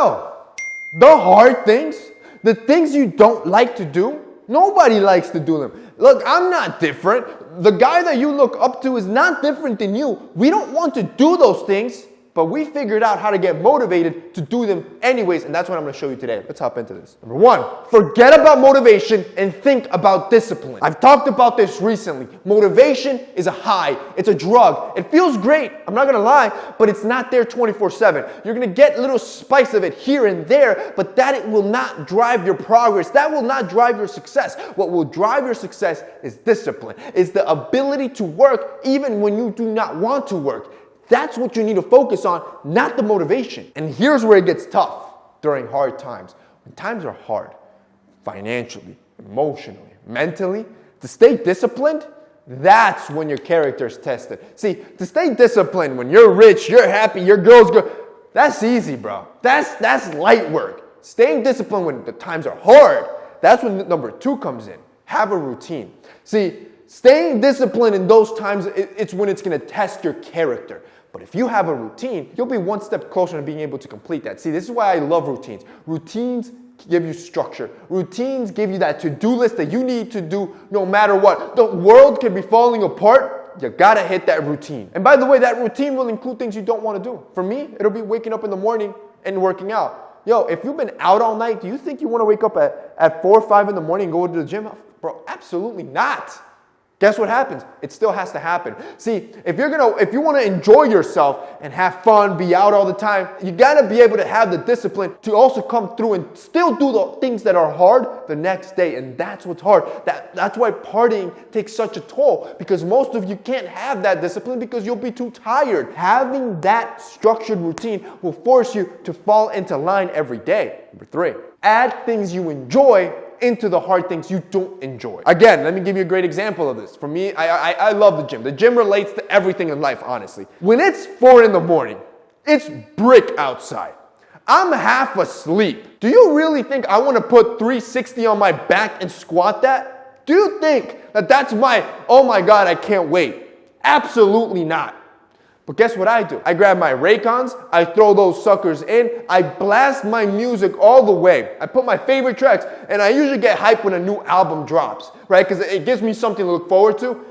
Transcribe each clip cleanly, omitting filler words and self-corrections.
Yo, the hard things, the things you don't like to do, nobody likes to do them. Look, I'm not different. The guy that you look up to is not different than you. We don't want to do those things, but we figured out how to get motivated to do them anyways, and that's what I'm going to show you today. Let's hop into this. Number one, forget about motivation and think about discipline. I've talked about this recently. Motivation is a high. It's a drug. It feels great, I'm not going to lie, but it's not there 24/7. You're going to get a little spice of it here and there, but that will not drive your progress. That will not drive your success. What will drive your success is discipline. It's the ability to work even when you do not want to work. That's what you need to focus on, not the motivation. And here's where it gets tough during hard times. When times are hard, financially, emotionally, mentally, to stay disciplined, that's when your character is tested. See, to stay disciplined when you're rich, you're happy, your girl's good, that's easy, bro. That's light work. Staying disciplined when the times are hard, that's when number two comes in. Have a routine. See, staying disciplined in those times, it's when it's going to test your character. But if you have a routine, you'll be one step closer to being able to complete that. See, this is why I love routines. Routines give you structure. Routines give you that to-do list that you need to do no matter what. The world can be falling apart. You gotta hit that routine. And by the way, that routine will include things you don't want to do. For me, it'll be waking up in the morning and working out. Yo, if you've been out all night, do you think you want to wake up at 4 or 5 in the morning and go to the gym? Bro, absolutely not. Guess what happens? It still has to happen. See, if you want to enjoy yourself and have fun, be out all the time, you got to be able to have the discipline to also come through and still do the things that are hard the next day. And that's what's hard. That's why partying takes such a toll, because most of you can't have that discipline because you'll be too tired. Having that structured routine will force you to fall into line every day. Number 3, add things you enjoy into the hard things you don't enjoy. Again, let me give you a great example of this. For me, I love the gym. The gym relates to everything in life, honestly. When it's 4 in the morning, it's brick outside. I'm half asleep. Do you really think I want to put 360 on my back and squat that? Do you think that that's oh my God, I can't wait? Absolutely not. But guess what I do? I grab my Raycons, I throw those suckers in, I blast my music all the way. I put my favorite tracks, and I usually get hyped when a new album drops, right? Because it gives me something to look forward to,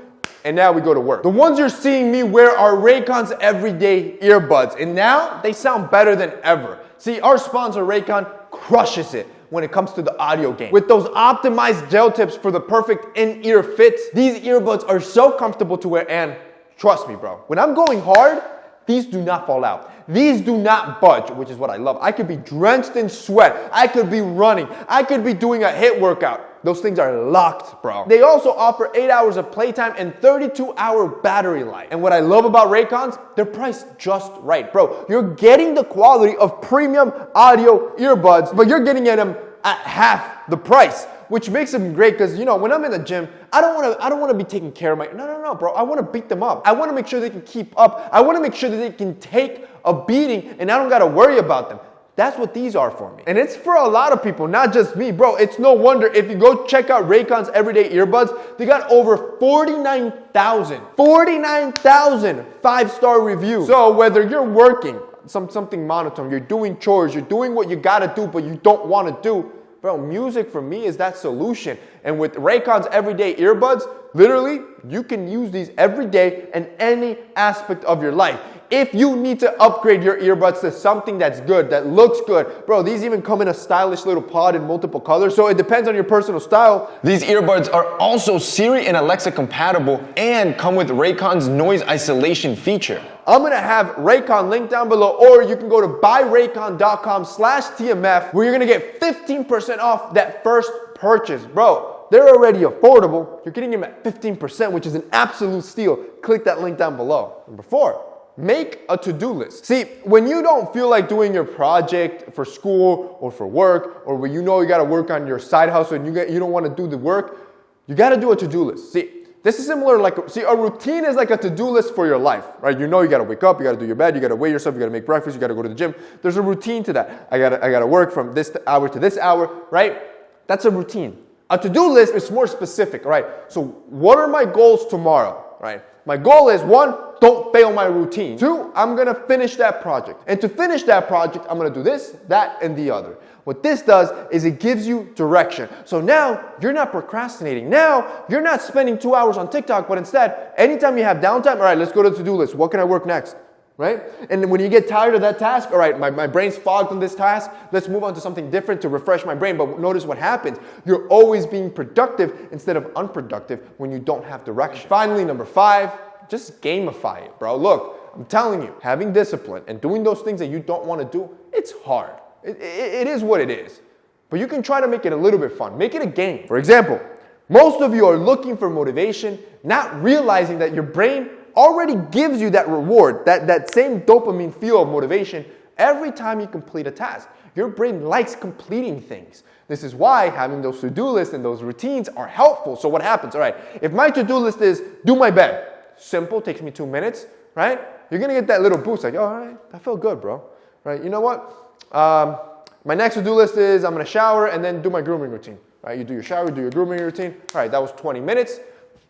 and now we go to work. The ones you're seeing me wear are Raycons Everyday Earbuds, and now they sound better than ever. See, our sponsor Raycon crushes it when it comes to the audio game. With those optimized gel tips for the perfect in-ear fits, these earbuds are so comfortable to wear, and trust me, bro, when I'm going hard, these do not fall out. These do not budge, which is what I love. I could be drenched in sweat. I could be running. I could be doing a HIIT workout. Those things are locked, bro. They also offer 8 hours of playtime and 32-hour battery life. And what I love about Raycons, they're priced just right. Bro, you're getting the quality of premium audio earbuds, but you're getting them at half the price, which makes them great because, you know, when I'm in the gym, I don't want to be taking care of no, bro. I want to beat them up. I want to make sure they can keep up. I want to make sure that they can take a beating and I don't got to worry about them. That's what these are for me. And it's for a lot of people, not just me, bro. It's no wonder if you go check out Raycon's Everyday Earbuds, they got over 49,000 5-star reviews. So whether you're working something monotone, you're doing chores, you're doing what you got to do, but you don't want to do, bro, music for me is that solution. And with Raycon's Everyday Earbuds, literally, you can use these every day in any aspect of your life. If you need to upgrade your earbuds to something that's good, that looks good, bro, these even come in a stylish little pod in multiple colors, so it depends on your personal style. These earbuds are also Siri and Alexa compatible and come with Raycon's noise isolation feature. I'm going to have Raycon linked down below, or you can go to buyraycon.com/TMF where you're going to get 15% off that first purchase. Bro, they're already affordable. You're getting them at 15%, which is an absolute steal. Click that link down below. Number 4. Make a to-do list. See, when you don't feel like doing your project for school or for work, or when you know you got to work on your side hustle and you don't want to do the work, you got to do a to-do list. See, this is similar, a routine is like a to-do list for your life, right? You know you got to wake up, you got to do your bed, you got to weigh yourself, you got to make breakfast, you got to go to the gym. There's a routine to that. I got to work from this hour to this hour, right? That's a routine. A to-do list is more specific, right? So what are my goals tomorrow? right? My goal is 1, don't fail my routine. 2, I'm gonna finish that project. And to finish that project, I'm gonna do this, that, and the other. What this does is it gives you direction. So now you're not procrastinating. Now you're not spending 2 hours on TikTok, but instead, anytime you have downtime, all right, let's go to the to-do list. What can I work next? Right? And when you get tired of that task, all right, my brain's fogged on this task, let's move on to something different to refresh my brain. But notice what happens. You're always being productive instead of unproductive when you don't have direction. Finally, number 5, just gamify it, bro. Look, I'm telling you, having discipline and doing those things that you don't want to do, it's hard. It is what it is. But you can try to make it a little bit fun. Make it a game. For example, most of you are looking for motivation, not realizing that your brain already gives you that reward, that same dopamine feel of motivation every time you complete a task. Your brain likes completing things. This is why having those to-do lists and those routines are helpful. So what happens? All right, if my to-do list is do my bed, simple, takes me 2 minutes, right? You're gonna get that little boost like, oh, all right, that felt good, bro. Right? You know what? My next to-do list is I'm gonna shower and then do my grooming routine. Right? You do your shower, do your grooming routine. All right, that was 20 minutes.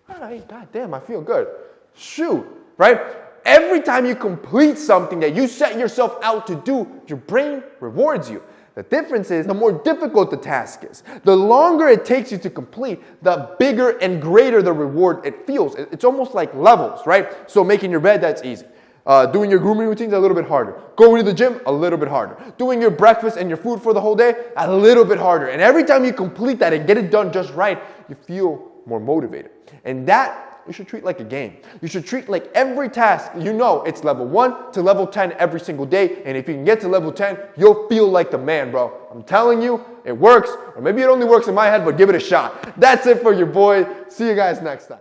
All right, god damn, I feel good. Shoot, right? Every time you complete something that you set yourself out to do, your brain rewards you. The difference is the more difficult the task is. The longer it takes you to complete, the bigger and greater the reward it feels. It's almost like levels, right? So making your bed, that's easy. Doing your grooming routines, a little bit harder. Going to the gym, a little bit harder. Doing your breakfast and your food for the whole day, a little bit harder. And every time you complete that and get it done just right, you feel more motivated. And that you should treat like a game. You should treat like every task, you know it's level 1 to level 10 every single day. And if you can get to level 10, you'll feel like the man, bro. I'm telling you, it works. Or maybe it only works in my head, but give it a shot. That's it for your boy. See you guys next time.